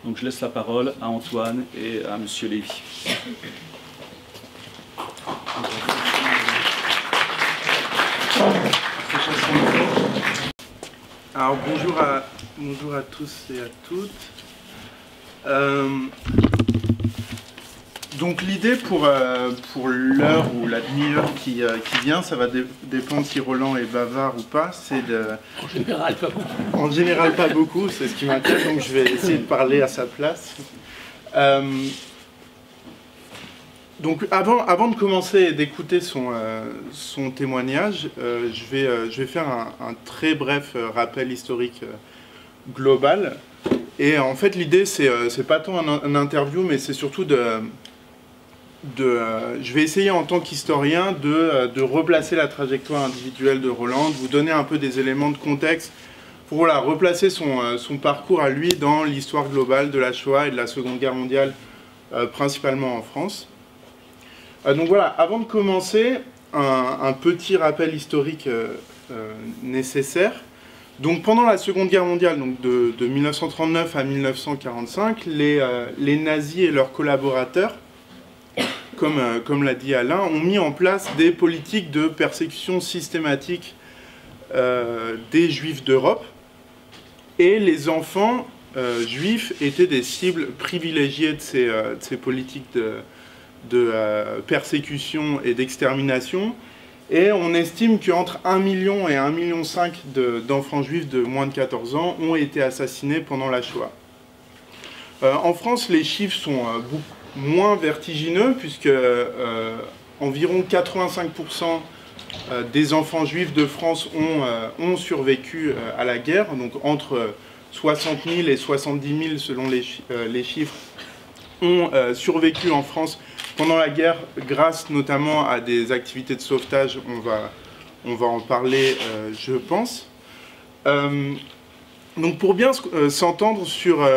Donc je laisse la parole à Antoine et à Monsieur Lévy. Alors bonjour à tous et à toutes. Donc l'idée pour l'heure ou la demi-heure qui vient, ça va dépendre si Roland est bavard ou pas, c'est de... En général pas beaucoup. En général pas beaucoup, c'est ce qui m'intéresse, donc je vais essayer de parler à sa place. Donc avant de commencer et d'écouter son témoignage, je vais faire un très bref rappel historique global. Et en fait l'idée c'est pas tant un interview, mais c'est surtout je vais essayer en tant qu'historien de replacer la trajectoire individuelle de Roland, de vous donner un peu des éléments de contexte pour voilà, replacer son parcours à lui dans l'histoire globale de la Shoah et de la Seconde Guerre mondiale, principalement en France. Donc voilà, avant de commencer, un petit rappel historique nécessaire. Donc pendant la Seconde Guerre mondiale, donc de 1939 à 1945, les nazis et leurs collaborateurs, comme l'a dit Alain, ont mis en place des politiques de persécution systématique des juifs d'Europe. Et les enfants juifs étaient des cibles privilégiées de ces politiques de persécution et d'extermination. Et on estime qu'entre 1 million et 1,5 million d'enfants juifs de moins de 14 ans ont été assassinés pendant la Shoah. En France, les chiffres sont beaucoup moins vertigineux, puisque environ 85% des enfants juifs de France ont survécu à la guerre, donc entre 60 000 et 70 000 selon les chiffres, ont survécu en France pendant la guerre grâce notamment à des activités de sauvetage. On va en parler, je pense. Donc pour bien s'entendre sur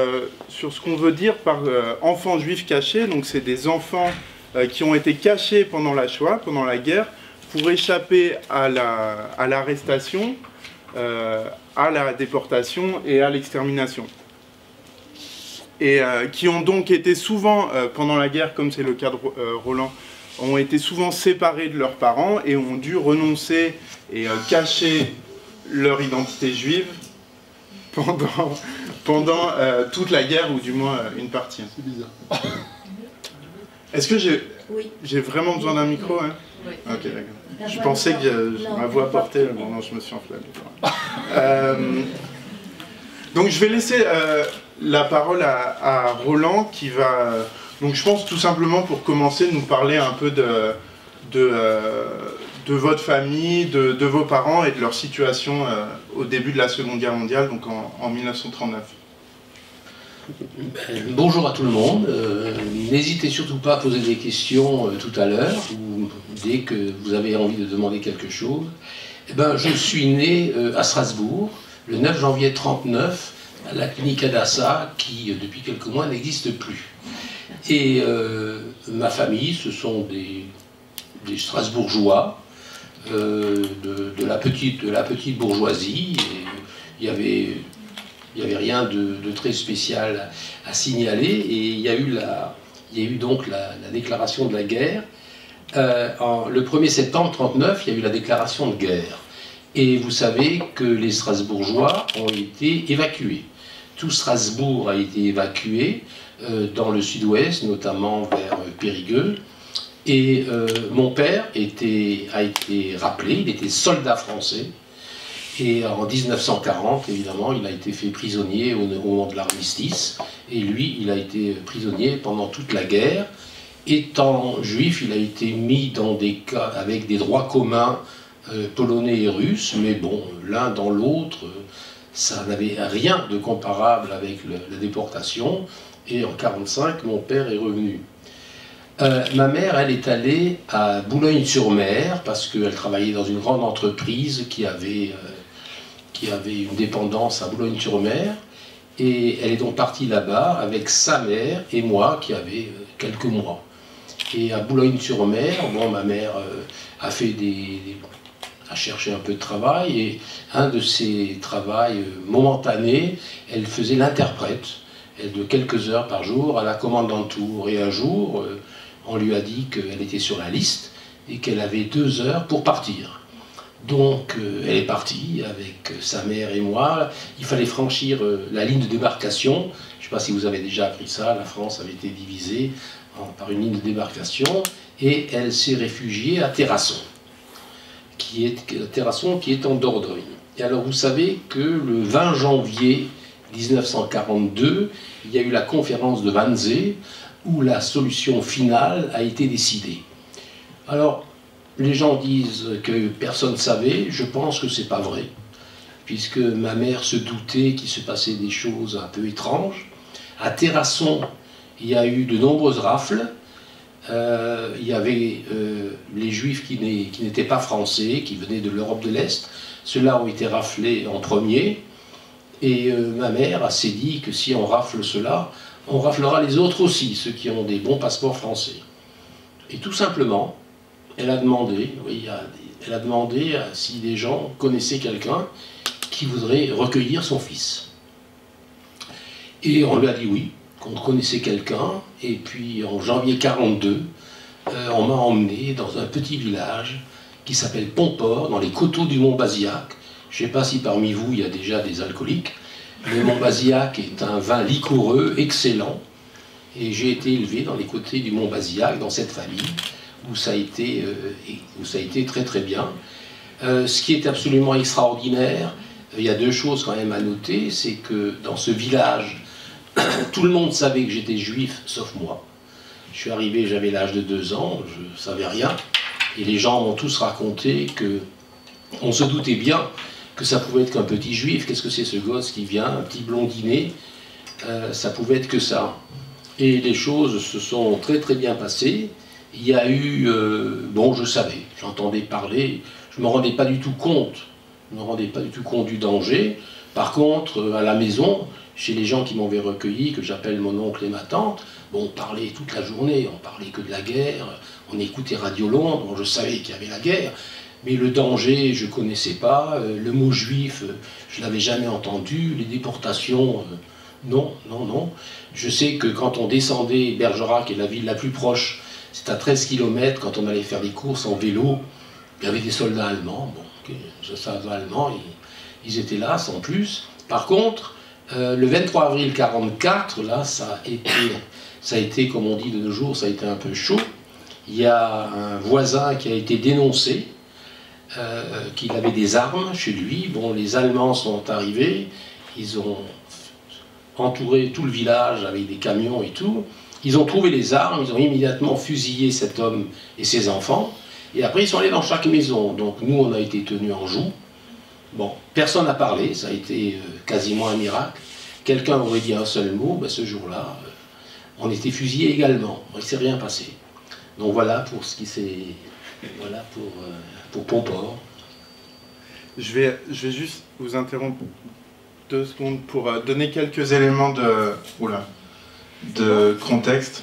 ce qu'on veut dire par enfants juifs cachés, donc c'est des enfants qui ont été cachés pendant la Shoah, pendant la guerre, pour échapper à l'arrestation, à la déportation et à l'extermination. Et qui ont donc été souvent, pendant la guerre, comme c'est le cas de Roland, ont été souvent séparés de leurs parents et ont dû renoncer et cacher leur identité juive pendant toute la guerre, ou du moins une partie. C'est bizarre. Est-ce que j'ai vraiment besoin d'un micro, hein? Oui. Ok, d'accord. Je pensais que ma voix portait, mais non, je me suis enflammé. Donc je vais laisser la parole à Roland qui va, donc je pense tout simplement pour commencer, nous parler un peu de votre famille, de vos parents et de leur situation au début de la Seconde Guerre mondiale, donc en 1939. Bonjour à tout le monde. N'hésitez surtout pas à poser des questions tout à l'heure, ou dès que vous avez envie de demander quelque chose. Eh ben, je suis né à Strasbourg, le 9 janvier 1939, à la clinique Adassa, qui depuis quelques mois n'existe plus. Et ma famille, ce sont des Strasbourgeois, de la petite bourgeoisie. Il y avait rien de très spécial à signaler, et il y a eu donc la déclaration de la guerre. Le 1er septembre 1939, il y a eu la déclaration de guerre. Et vous savez que les Strasbourgeois ont été évacués. Tout Strasbourg a été évacué dans le sud-ouest, notamment vers Périgueux. Et mon père a été rappelé, il était soldat français. Et en 1940, évidemment, il a été fait prisonnier au moment de l'armistice. Et lui, il a été prisonnier pendant toute la guerre. Étant juif, il a été mis dans des cas avec des droits communs polonais et russes. Mais bon, l'un dans l'autre, ça n'avait rien de comparable avec la déportation. Et en 1945, mon père est revenu. Ma mère, elle est allée à Boulogne-sur-Mer parce qu'elle travaillait dans une grande entreprise qui avait une dépendance à Boulogne-sur-Mer, et elle est donc partie là-bas avec sa mère et moi qui avait quelques mois. Et à Boulogne-sur-Mer, bon, ma mère a cherché un peu de travail, et un de ses travails momentanés, elle faisait l'interprète. de quelques heures par jour à la commandante Tour. Et un jour, on lui a dit qu'elle était sur la liste et qu'elle avait 2 heures pour partir. Donc elle est partie avec sa mère et moi. Il fallait franchir la ligne de débarcation. Je ne sais pas si vous avez déjà appris ça, la France avait été divisée par une ligne de débarcation et elle s'est réfugiée à Terrasson, qui est en Dordogne. Et alors vous savez que le 20 janvier 1942, il y a eu la conférence de Wannsee où la solution finale a été décidée. Alors, les gens disent que personne ne savait, je pense que c'est pas vrai, puisque ma mère se doutait qu'il se passait des choses un peu étranges. À Terrasson, il y a eu de nombreuses rafles. Il y avait les Juifs qui n'étaient pas français, qui venaient de l'Europe de l'Est. Ceux-là ont été raflés en premier. Et ma mère s'est dit que si on rafle cela, on raflera les autres aussi, ceux qui ont des bons passeports français. Et tout simplement, elle a demandé, elle a demandé si des gens connaissaient quelqu'un qui voudrait recueillir son fils. Et on lui a dit oui, qu'on connaissait quelqu'un. Et puis en janvier 1942, on m'a emmené dans un petit village qui s'appelle Pomport, dans les coteaux du Mont Bazillac. Je ne sais pas si parmi vous il y a déjà des alcooliques. Le Mont Bazillac est un vin liquoreux, excellent. Et j'ai été élevé dans les côtés du Mont Bazillac, dans cette famille, où ça a été très très bien. Ce qui est absolument extraordinaire, il y a 2 choses quand même à noter, c'est que dans ce village, tout le monde savait que j'étais juif, sauf moi. Je suis arrivé, j'avais l'âge de 2 ans, je ne savais rien. Et les gens m'ont tous raconté qu'on se doutait bien que ça pouvait être qu'un petit juif. Qu'est-ce que c'est ce gosse qui vient, un petit blondinet? Ça pouvait être que ça. Et les choses se sont très très bien passées. Il y a eu, bon, je savais, j'entendais parler, je ne me rendais pas du tout compte, du danger. Par contre, à la maison, chez les gens qui m'avaient recueilli, que j'appelle mon oncle et ma tante, bon, on parlait toute la journée, on parlait que de la guerre, on écoutait Radio Londres, bon, je savais qu'il y avait la guerre, mais le danger, je ne connaissais pas, le mot juif, je ne l'avais jamais entendu, les déportations, non. Je sais que quand on descendait, Bergerac, qui est la ville la plus proche, c'est à 13 km, quand on allait faire des courses en vélo, il y avait des soldats allemands, bon, les soldats allemands, ils étaient là, sans plus. Par contre, le 23 avril 1944, là, ça a été, comme on dit de nos jours, ça a été un peu chaud. Il y a un voisin qui a été dénoncé, qu'il avait des armes chez lui. Bon, les Allemands sont arrivés, ils ont entouré tout le village avec des camions et tout. Ils ont trouvé les armes, ils ont immédiatement fusillé cet homme et ses enfants. Et après, ils sont allés dans chaque maison. Donc nous, on a été tenus en joue. Bon, personne n'a parlé, ça a été quasiment un miracle. Quelqu'un aurait dit un seul mot, ben ce jour-là, on était fusillés également. Il ne s'est rien passé. Donc voilà pour ce qui s'est... Voilà pour Pomport. Je vais juste vous interrompre 2 secondes pour donner quelques éléments de contexte.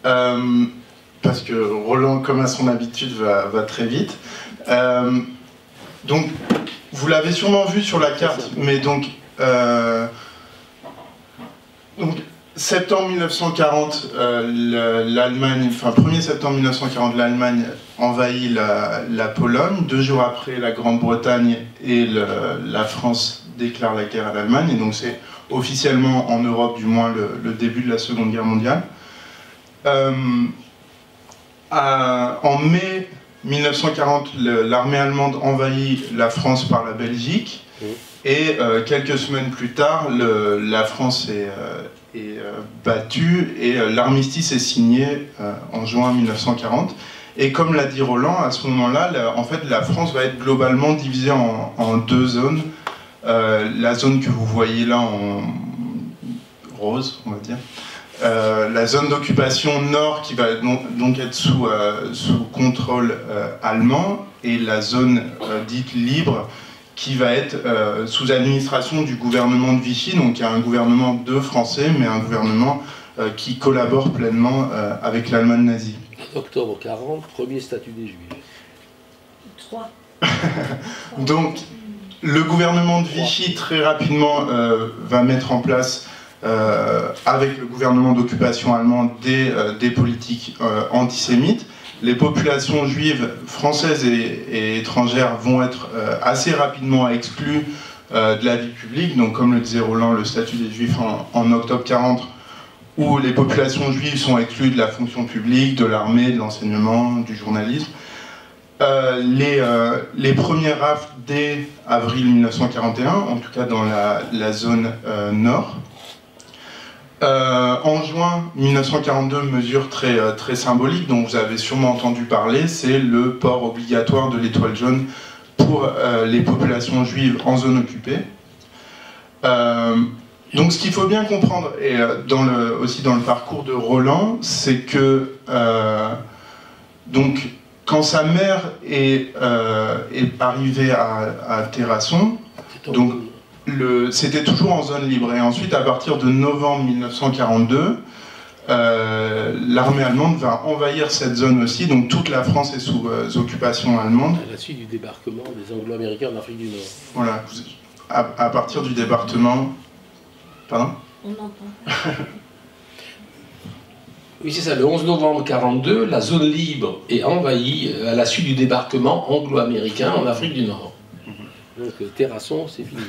Parce que Roland, comme à son habitude, va très vite. Donc, vous l'avez sûrement vu sur la carte, mais donc septembre 1940, l'Allemagne, enfin 1er septembre 1940, l'Allemagne envahit la Pologne. 2 jours après, la Grande-Bretagne et la France déclarent la guerre à l'Allemagne. Et donc c'est officiellement en Europe, du moins, le début de la Seconde Guerre mondiale. En mai 1940, l'armée allemande envahit la France par la Belgique. Et quelques semaines plus tard, la France est battue et l'armistice est signé en juin 1940. Et comme l'a dit Roland, à ce moment-là, en fait, la France va être globalement divisée en 2 zones. La zone que vous voyez là en rose, on va dire. La zone d'occupation nord qui va donc être sous contrôle allemand, et la zone dite libre qui va être sous administration du gouvernement de Vichy, donc il y a un gouvernement de Français, mais un gouvernement qui collabore pleinement avec l'Allemagne nazie. Octobre 40, premier statut des Juifs. 3. Donc le gouvernement de Vichy très rapidement va mettre en place avec le gouvernement d'occupation allemand des politiques antisémites. Les populations juives françaises et étrangères vont être assez rapidement exclues de la vie publique. Donc, comme le disait Roland, le statut des Juifs en octobre 40, où les populations juives sont exclues de la fonction publique, de l'armée, de l'enseignement, du journalisme. Les premières rafles dès avril 1941, en tout cas dans la zone nord. En juin 1942, mesure très symbolique dont vous avez sûrement entendu parler, c'est le port obligatoire de l'étoile jaune pour les populations juives en zone occupée. Donc ce qu'il faut bien comprendre, et aussi dans le parcours de Roland, c'est que donc, quand sa mère est arrivée à Terrasson, donc c'était toujours en zone libre. Et ensuite, à partir de novembre 1942, l'armée allemande va envahir cette zone aussi. Donc toute la France est sous occupation allemande. À la suite du débarquement des Anglo-Américains en Afrique du Nord. Voilà, à partir du débarquement... Pardon ? On n'entend pas. Oui, c'est ça. Le 11 novembre 1942, la zone libre est envahie à la suite du débarquement anglo-américain en Afrique du Nord. Donc Terrasson, c'est fini.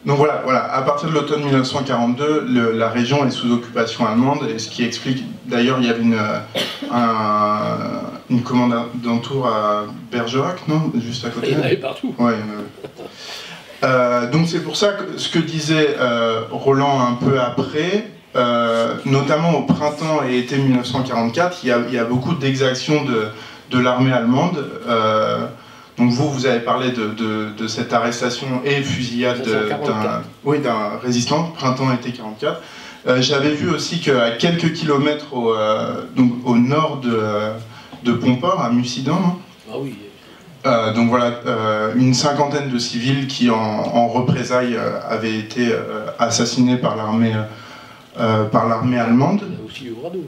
Donc voilà, à partir de l'automne 1942, la région est sous occupation allemande, et ce qui explique, d'ailleurs, il y avait une commandanture à Bergerac, non ? Juste à côté. Il y en avait partout. Ouais, donc c'est pour ça que ce que disait Roland un peu après, notamment au printemps et été 1944, il y a beaucoup d'exactions de l'armée allemande. Donc vous avez parlé de cette arrestation et fusillade d'un résistant, printemps-été 44. J'avais vu aussi qu'à quelques kilomètres au nord de Pomport, à Mussidan, ah oui. donc voilà, une cinquantaine de civils qui en représailles avaient été assassinés par l'armée allemande. Il y a aussi Oradour.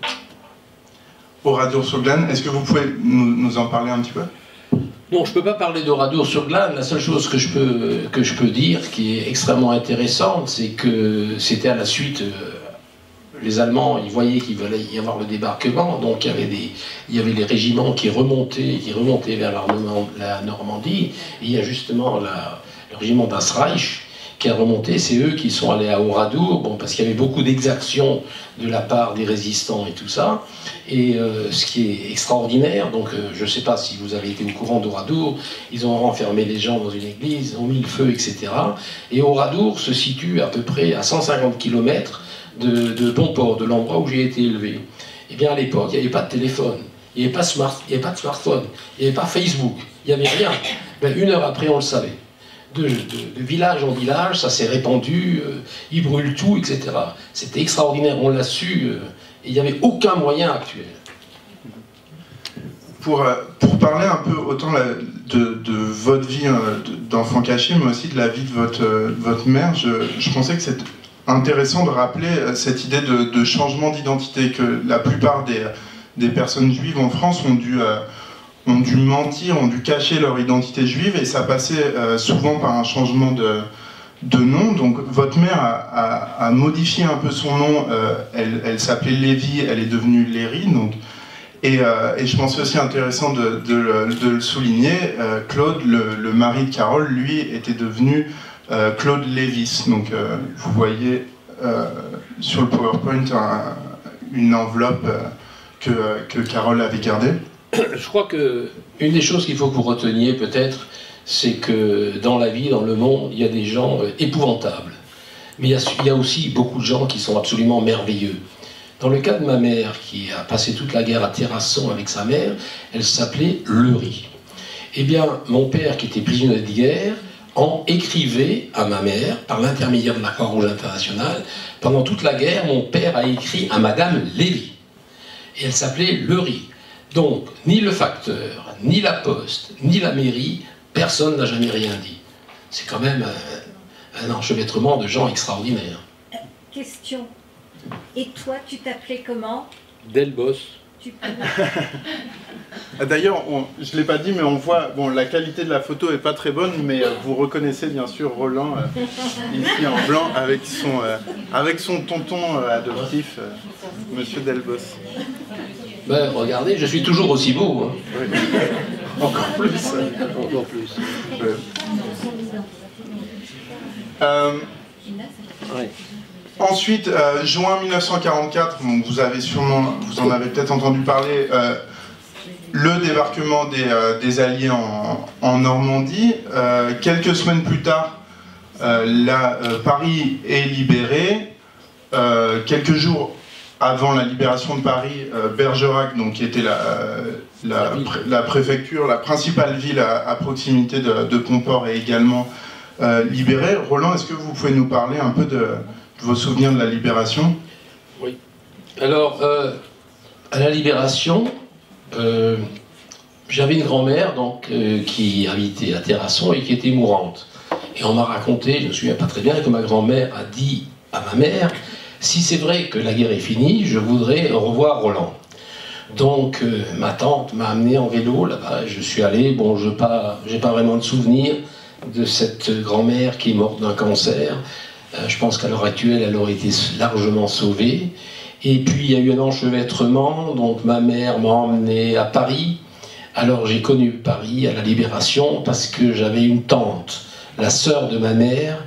Oradour-sur-Glane, est-ce que vous pouvez nous en parler un petit peu ? Non, je ne peux pas parler d'Oradour-sur-Glane. La seule chose que je peux dire, qui est extrêmement intéressante, c'est que c'était à la suite... les Allemands, ils voyaient qu'il allait y avoir le débarquement, donc il y avait les régiments qui remontaient vers la Normandie. Et il y a justement le régiment d'Asreich qui a remonté, c'est eux qui sont allés à Oradour, bon, parce qu'il y avait beaucoup d'exactions de la part des résistants et tout ça. Et ce qui est extraordinaire, donc je ne sais pas si vous avez été au courant d'Oradour, ils ont renfermé les gens dans une église, ils ont mis le feu, etc. Et Oradour se situe à peu près à 150 km de Pomport, de l'endroit où j'ai été élevé. Eh bien à l'époque, il n'y avait pas de téléphone, il n'y avait pas de smartphone, il n'y avait pas Facebook, il n'y avait rien. Ben, une heure après, on le savait. De village en village, ça s'est répandu, ils brûlent tout, etc. C'était extraordinaire, on l'a su, et il n'y avait aucun moyen actuel. Pour parler un peu autant de votre vie d'enfant caché, mais aussi de la vie de votre mère, je pensais que c'est intéressant de rappeler cette idée de changement d'identité, que la plupart des personnes juives en France ont dû mentir, ont dû cacher leur identité juive, et ça passait souvent par un changement de nom. Donc votre mère a modifié un peu son nom, elle s'appelait Lévy, elle est devenue Léry, donc, et je pense aussi intéressant de le souligner, Claude, le mari de Carole, lui, était devenu Claude Lévis. Donc vous voyez sur le PowerPoint une enveloppe que Carole avait gardée. Je crois qu'une des choses qu'il faut que vous reteniez peut-être, c'est que dans la vie, dans le monde, il y a des gens épouvantables. Mais il y a aussi beaucoup de gens qui sont absolument merveilleux. Dans le cas de ma mère, qui a passé toute la guerre à Terrasson avec sa mère, elle s'appelait Leury. Eh bien, mon père, qui était prisonnier de guerre, en écrivait à ma mère, par l'intermédiaire de la Croix-Rouge internationale. Pendant toute la guerre, mon père a écrit à Madame Lévy. Et elle s'appelait Leury. Donc, ni le facteur, ni la poste, ni la mairie, personne n'a jamais rien dit. C'est quand même un enchevêtrement de gens extraordinaires. Question. Et toi, tu t'appelais comment? Delbos. D'ailleurs, je ne l'ai pas dit, mais on voit, bon, la qualité de la photo n'est pas très bonne, mais vous reconnaissez bien sûr Roland, ici en blanc, avec son tonton adoptif, Monsieur Delbos. Ben, regardez, je suis toujours aussi beau. Hein. Oui. Encore plus. Encore plus. Ouais. Ensuite, juin 1944, bon, vous en avez peut-être entendu parler, le débarquement des Alliés en Normandie. Quelques semaines plus tard, Paris est libéré. Quelques jours avant la libération de Paris, Bergerac, donc, qui était la préfecture, la principale ville à proximité de Pomport, est également libérée. Roland, est-ce que vous pouvez nous parler un peu de vos souvenirs de la libération? Oui. Alors, à la libération, j'avais une grand-mère qui habitait à Terrasson et qui était mourante. Et on m'a raconté, je ne me souviens pas très bien, que ma grand-mère a dit à ma mère: si c'est vrai que la guerre est finie, je voudrais revoir Roland. Donc ma tante m'a amené en vélo là-bas, je suis allé, bon, j'ai pas vraiment de souvenir de cette grand-mère qui est morte d'un cancer. Je pense qu'à l'heure actuelle, elle aurait été largement sauvée. Et puis il y a eu un enchevêtrement, donc ma mère m'a emmené à Paris. Alors j'ai connu Paris à la Libération parce que j'avais une tante, la sœur de ma mère,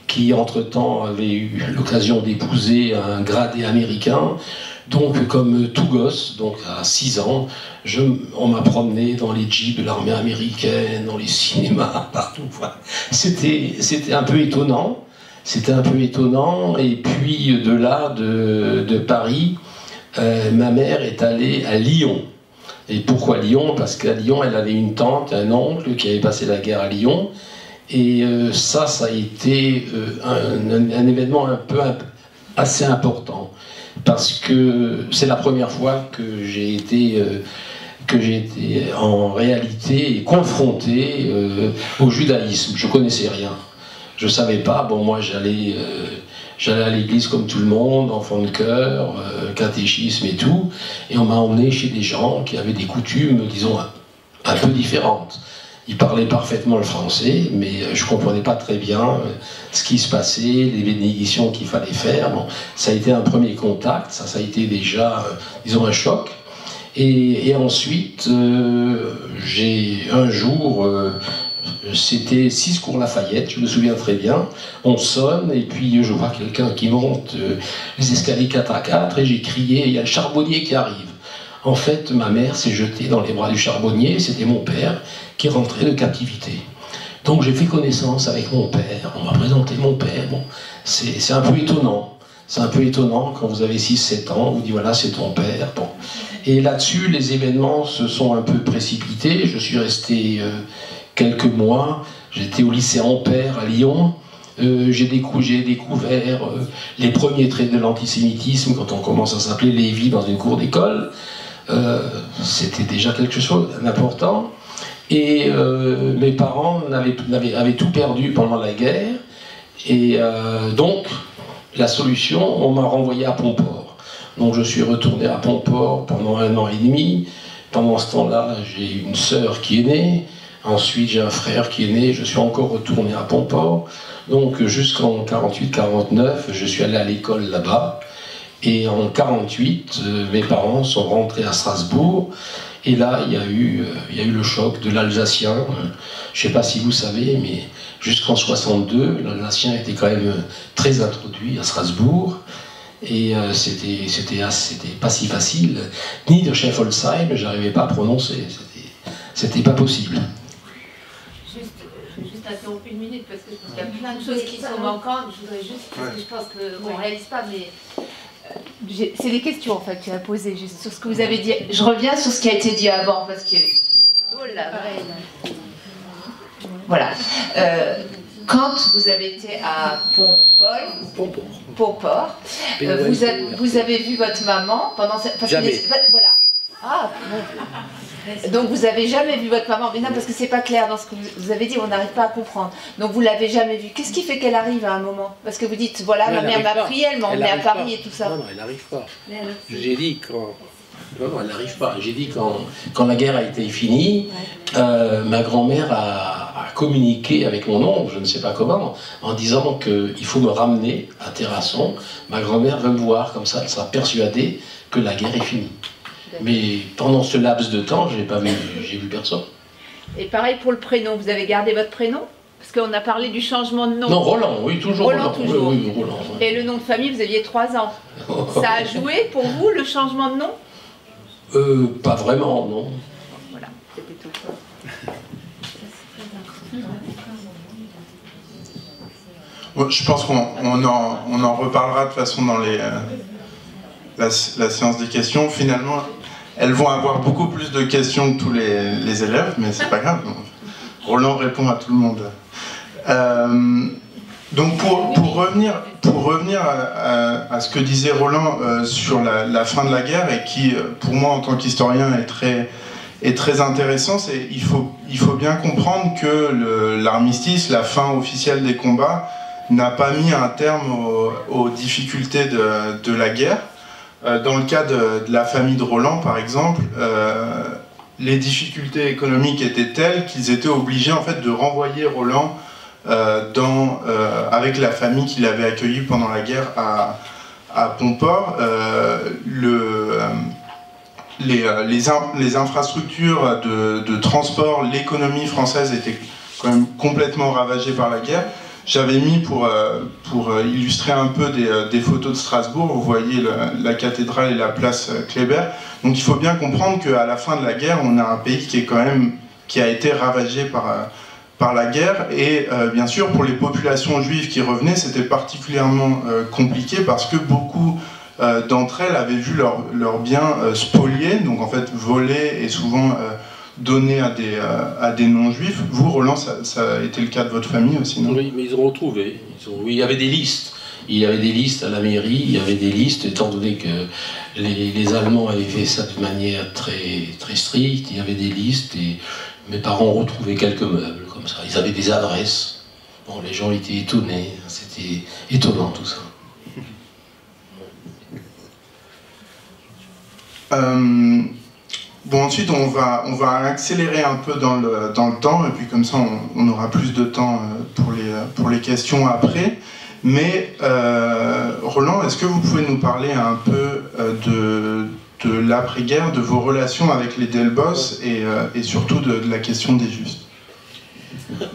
qui entre-temps avait eu l'occasion d'épouser un gradé américain. Donc comme tout gosse, donc à 6 ans, on m'a promené dans les jeeps de l'armée américaine, dans les cinémas, partout. Voilà. C'était un peu étonnant. C'était un peu étonnant. Et puis de là, de Paris, ma mère est allée à Lyon. Et pourquoi Lyon? Parce qu'à Lyon, elle avait une tante, un oncle qui avait passé la guerre à Lyon. Et ça a été un événement assez important. Parce que c'est la première fois que j'ai été en réalité confronté au judaïsme. Je connaissais rien. Je savais pas. Bon, moi j'allais à l'église comme tout le monde, enfant de chœur, catéchisme et tout. Et on m'a emmené chez des gens qui avaient des coutumes, disons, un peu différentes. Ils parlaient parfaitement le français, mais je ne comprenais pas très bien ce qui se passait, les bénédictions qu'il fallait faire. Bon, ça a été un premier contact, ça a été déjà, disons, un choc. Et ensuite, un jour, c'était 6 cours Lafayette, je me souviens très bien. On sonne, et puis je vois quelqu'un qui monte les escaliers 4 à 4, et j'ai crié: il y a le charbonnier qui arrive. En fait, ma mère s'est jetée dans les bras du charbonnier, c'était mon père qui rentrait de captivité. Donc j'ai fait connaissance avec mon père, on m'a présenté mon père. Bon, c'est un peu étonnant. C'est un peu étonnant quand vous avez 6-7 ans, on vous dit voilà, c'est ton père. Bon. Et là-dessus, les événements se sont un peu précipités. Je suis resté quelques mois, j'étais au lycée Ampère à Lyon. J'ai découvert les premiers traits de l'antisémitisme quand on commence à s'appeler Lévi dans une cour d'école. C'était déjà quelque chose d'important. Et mes parents avaient tout perdu pendant la guerre. Et donc, la solution, on m'a renvoyé à Pomport. Donc je suis retourné à Pomport pendant 1 an et demi. Pendant ce temps-là, j'ai une sœur qui est née. Ensuite, j'ai un frère qui est né. Je suis encore retourné à Pomport. Donc jusqu'en 48-49, je suis allé à l'école là-bas. Et en 48, mes parents sont rentrés à Strasbourg. Et là, il y a eu le choc de l'Alsacien. Je ne sais pas si vous savez, mais jusqu'en 62, l'Alsacien était quand même très introduit à Strasbourg. Et c'était pas si facile. Ni de Scheffolsheim, je n'arrivais pas à prononcer. C'était pas possible. Juste interrompre 1 minute, parce que je pense qu'il y a plein de choses qui sont manquantes. Je voudrais juste, parce que je pense qu'on ne réalise pas, mais... c'est des questions en fait que tu as posées juste sur ce que vous avez dit. Je reviens sur ce qui a été dit avant parce que oh là, voilà. Quand vous avez été à Pomport, vous avez vu votre maman pendant cette... Jamais. Voilà. Ah, bon. Donc vous avez jamais vu votre maman, mais non, parce que c'est pas clair dans ce que vous avez dit, on n'arrive pas à comprendre. Donc vous l'avez jamais vue. Qu'est-ce qui fait qu'elle arrive à un moment? Parce que vous dites, voilà, ma mère m'a pris, elle m'a emmené à Paris et tout ça. Non, elle n'arrive pas. Je vous ai dit, Non, elle n'arrive pas. J'ai dit quand la guerre a été finie, ma grand-mère a communiqué avec mon oncle, je ne sais pas comment, en disant qu'il faut me ramener à Terrasson. Ma grand-mère veut me voir, comme ça, elle sera persuadée que la guerre est finie. Mais pendant ce laps de temps, j'ai vu personne. Et pareil pour le prénom, vous avez gardé votre prénom? Parce qu'on a parlé du changement de nom. Non, Roland, oui, toujours Roland. Toujours. Oui, Roland, oui. Et le nom de famille, vous aviez 3 ans. Ça a joué pour vous, le changement de nom? Pas vraiment, non. Voilà, c'était tout. Bon, je pense qu'on en reparlera de toute façon dans la séance des questions. Finalement, elles vont avoir beaucoup plus de questions que tous les élèves, mais c'est pas grave. Roland répond à tout le monde. Donc pour revenir à ce que disait Roland sur la fin de la guerre, et qui, pour moi, en tant qu'historien, est très intéressant, il faut bien comprendre que l'armistice, la fin officielle des combats, n'a pas mis un terme aux difficultés de la guerre. Dans le cas de la famille de Roland, par exemple, les difficultés économiques étaient telles qu'ils étaient obligés en fait de renvoyer Roland avec la famille qu'il avait accueillie pendant la guerre à Pomport. Les infrastructures de transport, l'économie française était quand même complètement ravagée par la guerre. J'avais mis pour illustrer un peu des photos de Strasbourg, vous voyez la cathédrale et la place Kléber. Donc il faut bien comprendre qu'à la fin de la guerre, on a un pays qui a été ravagé par la guerre, et bien sûr pour les populations juives qui revenaient, c'était particulièrement compliqué parce que beaucoup d'entre elles avaient vu leurs biens spoliés, donc en fait volés et souvent donnés à des non-juifs. Vous, Roland, ça a été le cas de votre famille aussi, non? Oui, mais ils ont retrouvé. Oui, il y avait des listes. Il y avait des listes à la mairie, il y avait des listes, étant donné que les Allemands avaient fait ça de manière très, très stricte, il y avait des listes, et mes parents ont retrouvé quelques meubles, comme ça. Ils avaient des adresses. Bon, les gens étaient étonnés, c'était étonnant tout ça. Bon, ensuite, on va accélérer un peu dans le temps, et puis comme ça, on aura plus de temps pour les questions après. Mais, Roland, est-ce que vous pouvez nous parler un peu de l'après-guerre, de vos relations avec les Delbos, et surtout de la question des Justes?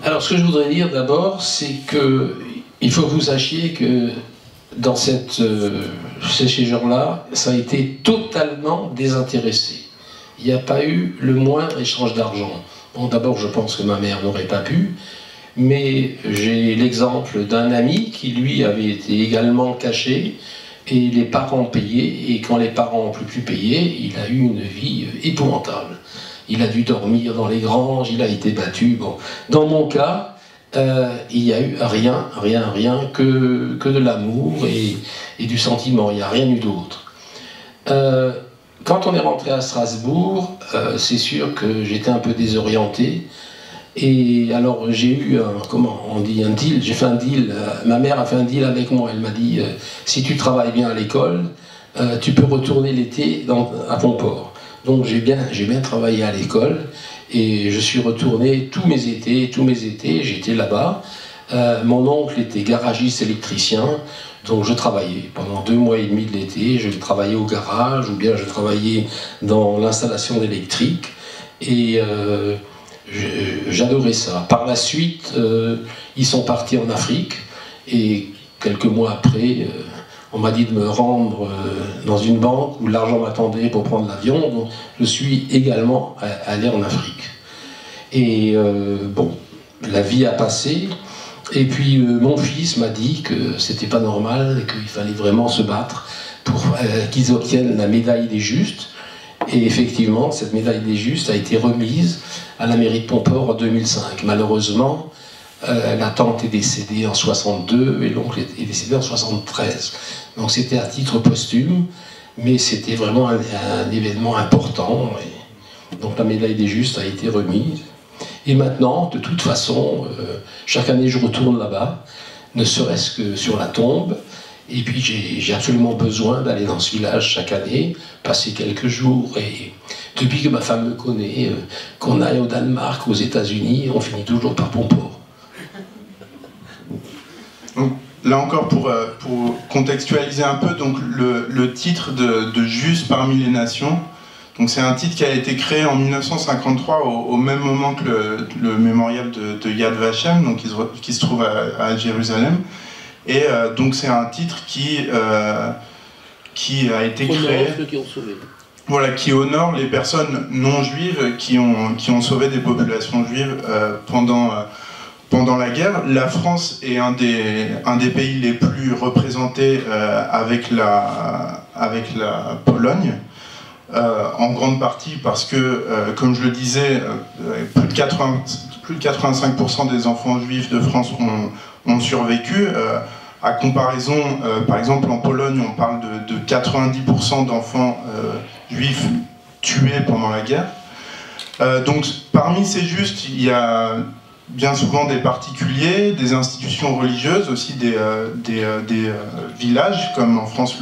Alors, ce que je voudrais dire d'abord, c'est qu'il faut que vous sachiez que dans ces gens-là, ça a été totalement désintéressé. Il n'y a pas eu le moindre échange d'argent. Bon, d'abord, je pense que ma mère n'aurait pas pu, mais j'ai l'exemple d'un ami qui, lui, avait été également caché, et les parents payaient, et quand les parents n'ont plus pu payer, il a eu une vie épouvantable. Il a dû dormir dans les granges, il a été battu. Bon. Dans mon cas, il n'y a eu rien que de l'amour et du sentiment, il n'y a rien eu d'autre. Quand on est rentré à Strasbourg, c'est sûr que j'étais un peu désorienté. Et alors j'ai eu un deal, j'ai fait un deal, ma mère a fait un deal avec moi, elle m'a dit si tu travailles bien à l'école, tu peux retourner l'été à Pomport. Donc j'ai bien travaillé à l'école, et je suis retourné tous mes étés, j'étais là-bas. Mon oncle était garagiste électricien, donc je travaillais pendant 2 mois et demi de l'été, je travaillais au garage, ou bien je travaillais dans l'installation d'électrique, et j'adorais ça. Par la suite, ils sont partis en Afrique, et quelques mois après, on m'a dit de me rendre dans une banque où l'argent m'attendait pour prendre l'avion, donc je suis également allé en Afrique. Et bon, la vie a passé, et puis mon fils m'a dit que c'était pas normal, et qu'il fallait vraiment se battre pour qu'ils obtiennent la médaille des Justes. Et effectivement, cette médaille des Justes a été remise à la mairie de Pomport en 2005. Malheureusement, la tante est décédée en 62 et l'oncle est décédé en 73. Donc c'était à titre posthume, mais c'était vraiment un événement important. Et donc la médaille des Justes a été remise. Et maintenant, de toute façon, chaque année je retourne là-bas, ne serait-ce que sur la tombe. Et puis j'ai absolument besoin d'aller dans ce village chaque année, passer quelques jours. Et depuis que ma femme me connaît, qu'on aille au Danemark, aux États-Unis, on finit toujours par Pomport. Donc, là encore, pour contextualiser un peu, donc, le titre de Juste parmi les nations, c'est un titre qui a été créé en 1953 au même moment que le mémorial de Yad Vashem, donc, qui se trouve à Jérusalem. Et donc c'est un titre qui a été créé, voilà, qui honore les personnes non juives qui ont sauvé des populations juives pendant la guerre. La France est un des pays les plus représentés avec la Pologne. En grande partie parce que, comme je le disais, plus de 85% des enfants juifs de France ont survécu. À comparaison, par exemple en Pologne, on parle de 90% d'enfants juifs tués pendant la guerre. Donc parmi ces justes, il y a bien souvent des particuliers, des institutions religieuses, aussi des villages, comme en France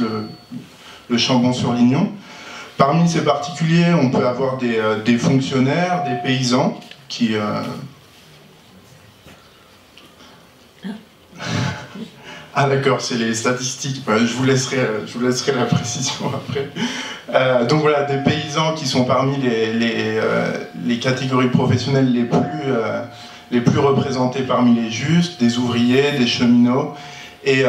le Chambon-sur-Lignon. Parmi ces particuliers, on peut avoir des fonctionnaires, des paysans qui... Ah d'accord, c'est les statistiques, je vous laisserai la précision après. Donc voilà, des paysans qui sont parmi les catégories professionnelles les plus représentées parmi les justes, des ouvriers, des cheminots. Et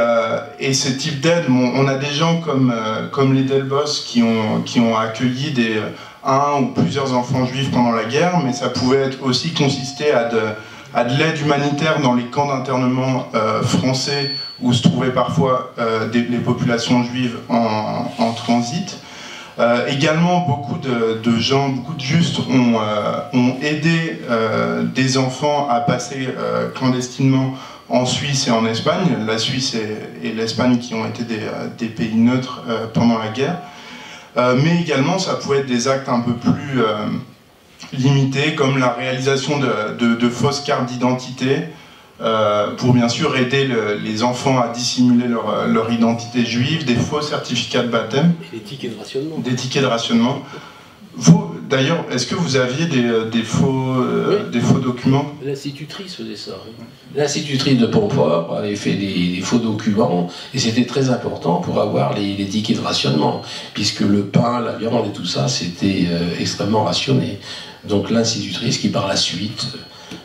ce type d'aide, on a des gens comme les Delbos qui ont accueilli un ou plusieurs enfants juifs pendant la guerre, mais ça pouvait aussi consister à de l'aide humanitaire dans les camps d'internement français où se trouvaient parfois les populations juives en transit. Également, beaucoup de gens, beaucoup de justes ont aidé des enfants à passer clandestinement en Suisse et en Espagne. La Suisse et l'Espagne qui ont été des pays neutres pendant la guerre. Mais également, ça pouvait être des actes un peu plus limités, comme la réalisation de fausses cartes d'identité, pour bien sûr aider les enfants à dissimuler leur identité juive, des faux certificats de baptême. Et des tickets de rationnement. Des tickets de rationnement. Vous, d'ailleurs, est-ce que vous aviez des faux documents? L'institutrice faisait ça. Hein. L'institutrice de Pomport avait fait des faux documents, et c'était très important pour avoir les tickets de rationnement, puisque le pain, la viande et tout ça, c'était extrêmement rationné. Donc l'institutrice qui, par la suite,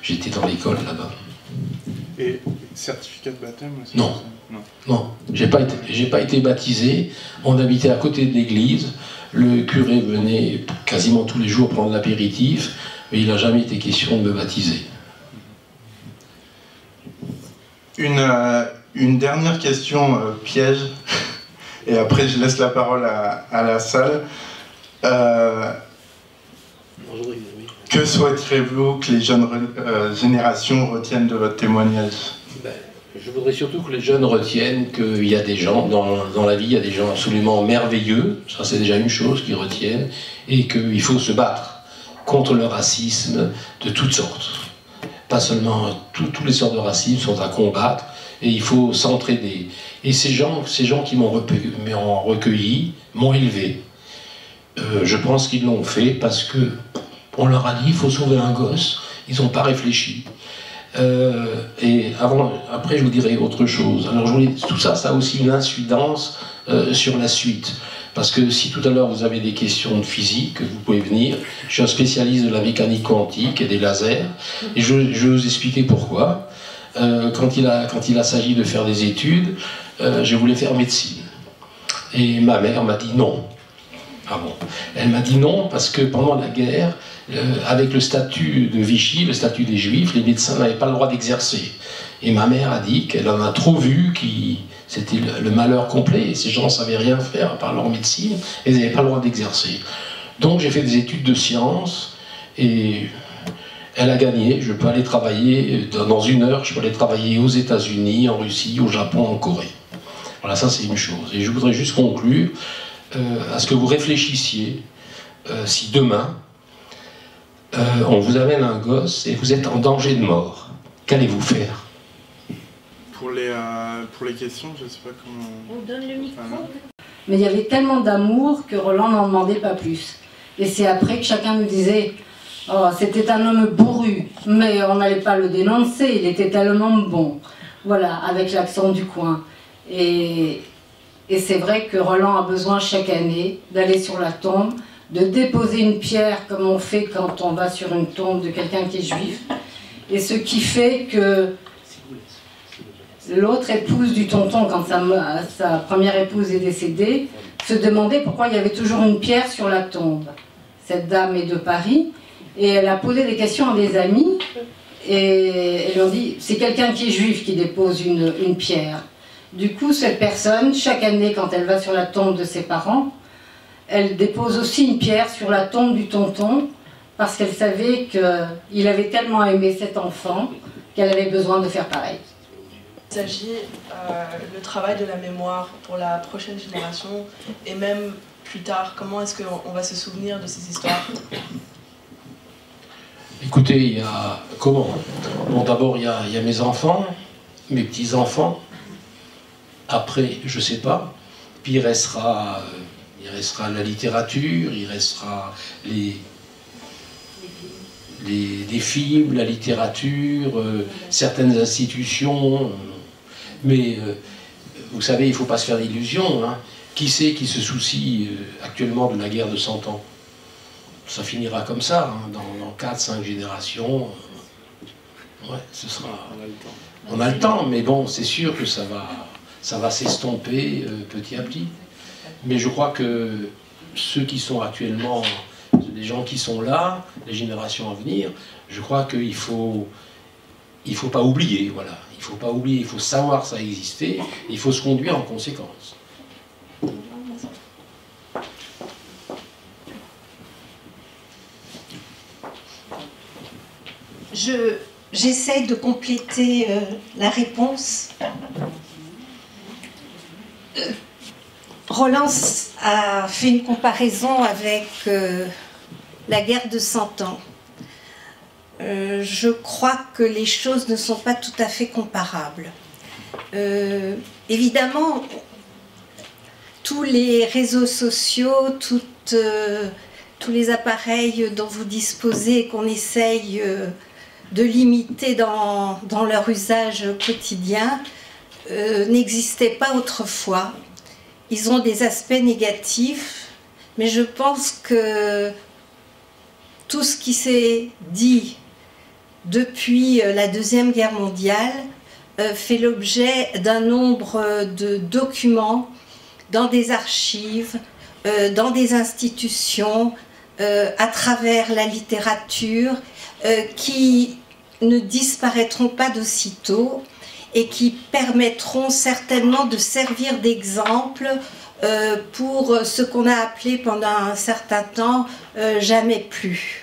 j'étais dans l'école là-bas. Et certificat de baptême aussi? Non. Non, j'ai pas été baptisé. On habitait à côté de l'église. Le curé venait quasiment tous les jours prendre l'apéritif, mais il n'a jamais été question de me baptiser. Une dernière question piège, et après je laisse la parole à la salle. Que souhaiteriez-vous que les jeunes générations retiennent de votre témoignage? Je voudrais surtout que les jeunes retiennent qu'il y a des gens, dans la vie, il y a des gens absolument merveilleux, ça c'est déjà une chose qu'ils retiennent, et qu'il faut se battre contre le racisme de toutes sortes. Pas seulement, toutes les sortes de racisme sont à combattre, et il faut s'entraider. Et ces gens qui m'ont recueilli, m'ont élevé. Je pense qu'ils l'ont fait parce que on leur a dit il faut sauver un gosse, ils n'ont pas réfléchi. Et après je vous dirai autre chose. Alors tout ça, ça a aussi une incidence sur la suite. Parce que si tout à l'heure vous avez des questions de physique, vous pouvez venir. Je suis un spécialiste de la mécanique quantique et des lasers. Et je vais vous expliquer pourquoi. Quand il a s'agi de faire des études, je voulais faire médecine. Et ma mère m'a dit non. Ah bon. Elle m'a dit non parce que pendant la guerre, avec le statut de Vichy, le statut des Juifs, les médecins n'avaient pas le droit d'exercer. Et ma mère a dit qu'elle en a trop vu, c'était le malheur complet, et ces gens ne savaient rien faire par leur médecine, et ils n'avaient pas le droit d'exercer. Donc j'ai fait des études de sciences, et elle a gagné. Je peux aller travailler, dans 1 heure, je peux aller travailler aux États-Unis, en Russie, au Japon, en Corée. Voilà, ça c'est une chose. Et je voudrais juste conclure à ce que vous réfléchissiez, si demain, on vous amène un gosse et vous êtes en danger de mort, qu'allez-vous faire? pour les questions, je ne sais pas comment... On donne le micro. Mais il y avait tellement d'amour que Roland n'en demandait pas plus. Et c'est après que chacun nous disait « Oh, c'était un homme bourru, mais on n'allait pas le dénoncer, il était tellement bon. » Voilà, avec l'accent du coin. Et c'est vrai que Roland a besoin chaque année d'aller sur la tombe, de déposer une pierre comme on fait quand on va sur une tombe de quelqu'un qui est juif. Et ce qui fait que l'autre épouse du tonton, quand sa première épouse est décédée, se demandait pourquoi il y avait toujours une pierre sur la tombe. Cette dame est de Paris, et elle a posé des questions à des amis, et elles lui ont dit, c'est quelqu'un qui est juif qui dépose une pierre. Du coup, cette personne, chaque année, quand elle va sur la tombe de ses parents, elle dépose aussi une pierre sur la tombe du tonton, parce qu'elle savait qu'il avait tellement aimé cet enfant qu'elle avait besoin de faire pareil. Il s'agit le travail de la mémoire pour la prochaine génération et même plus tard. Comment est-ce qu'on va se souvenir de ces histoires? Écoutez, il y a... Comment? Bon, d'abord, il y a mes enfants, mes petits-enfants. Après, je ne sais pas. Puis il restera la littérature, il restera les films, la littérature, certaines institutions. Mais vous savez, il ne faut pas se faire d'illusions. Hein. Qui c'est qui se soucie actuellement de la guerre de 100 ans? Ça finira comme ça, hein, dans 4-5 générations. Ouais, ce sera... On a le temps, mais bon, c'est sûr que ça va s'estomper petit à petit. Mais je crois que ceux qui sont actuellement, les gens qui sont là, les générations à venir, je crois qu'il faut pas oublier, voilà. Il faut pas oublier, il faut savoir que ça a existé, il faut se conduire en conséquence. J'essaye de compléter la réponse. Roland a fait une comparaison avec la guerre de 100 ans. Je crois que les choses ne sont pas tout à fait comparables. Évidemment, tous les réseaux sociaux, tous les appareils dont vous disposez et qu'on essaye de limiter dans leur usage quotidien n'existaient pas autrefois. Ils ont des aspects négatifs, mais je pense que tout ce qui s'est dit depuis la Deuxième Guerre mondiale fait l'objet d'un nombre de documents dans des archives, dans des institutions, à travers la littérature, qui ne disparaîtront pas d'aussitôt et qui permettront certainement de servir d'exemple pour ce qu'on a appelé pendant un certain temps « jamais plus ».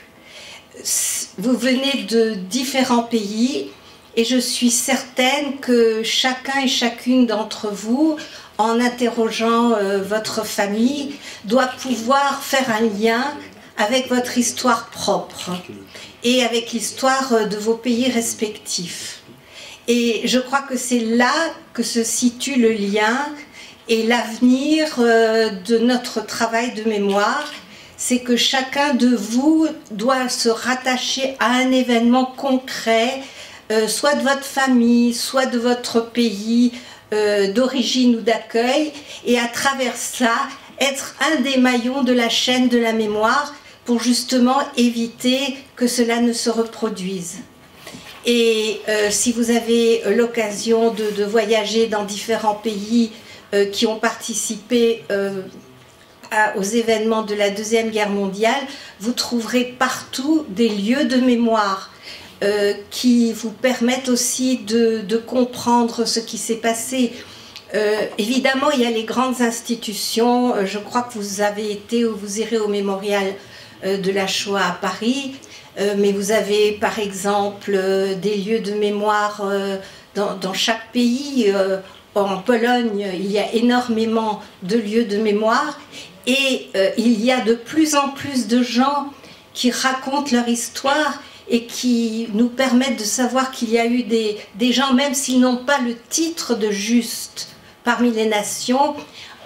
Vous venez de différents pays et je suis certaine que chacun et chacune d'entre vous, en interrogeant votre famille, doit pouvoir faire un lien avec votre histoire propre et avec l'histoire de vos pays respectifs. Et je crois que c'est là que se situe le lien et l'avenir de notre travail de mémoire. C'est que chacun de vous doit se rattacher à un événement concret, soit de votre famille, soit de votre pays d'origine ou d'accueil, et à travers ça, être un des maillons de la chaîne de la mémoire pour justement éviter que cela ne se reproduise. Et si vous avez l'occasion de voyager dans différents pays qui ont participé aux événements de la Deuxième Guerre mondiale, vous trouverez partout des lieux de mémoire qui vous permettent aussi de comprendre ce qui s'est passé. Évidemment, il y a les grandes institutions. Je crois que vous avez été ou vous irez au mémorial de la Shoah à Paris, mais vous avez par exemple des lieux de mémoire dans chaque pays. En Pologne, il y a énormément de lieux de mémoire et il y a de plus en plus de gens qui racontent leur histoire et qui nous permettent de savoir qu'il y a eu des gens, même s'ils n'ont pas le titre de juste parmi les nations,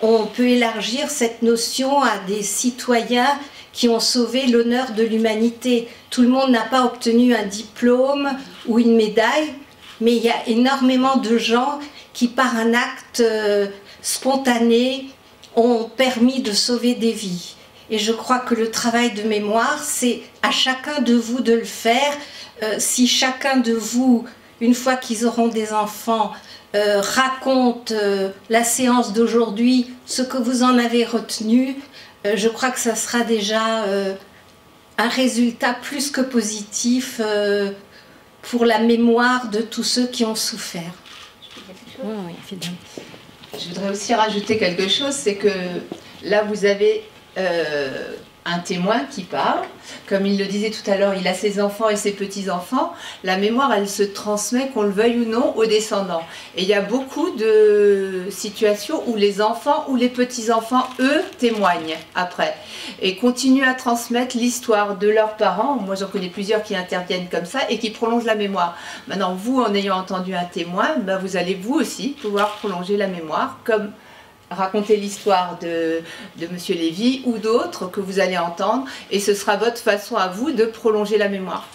on peut élargir cette notion à des citoyens qui ont sauvé l'honneur de l'humanité. Tout le monde n'a pas obtenu un diplôme ou une médaille, mais il y a énormément de gens qui, par un acte spontané, ont permis de sauver des vies. Et je crois que le travail de mémoire, c'est à chacun de vous de le faire. Si chacun de vous, une fois qu'ils auront des enfants, raconte la séance d'aujourd'hui, ce que vous en avez retenu, je crois que ça sera déjà un résultat plus que positif pour la mémoire de tous ceux qui ont souffert. Oui, évidemment. Je voudrais aussi rajouter quelque chose, c'est que là vous avez un témoin qui parle, comme il le disait tout à l'heure, il a ses enfants et ses petits-enfants, la mémoire elle se transmet, qu'on le veuille ou non, aux descendants. Et il y a beaucoup de situations où les enfants ou les petits-enfants, eux, témoignent après et continuent à transmettre l'histoire de leurs parents. Moi j'en connais plusieurs qui interviennent comme ça et qui prolongent la mémoire. Maintenant vous, en ayant entendu un témoin, ben, vous allez vous aussi pouvoir prolonger la mémoire, comme raconter l'histoire de Monsieur Lévy ou d'autres que vous allez entendre, et ce sera votre façon à vous de prolonger la mémoire.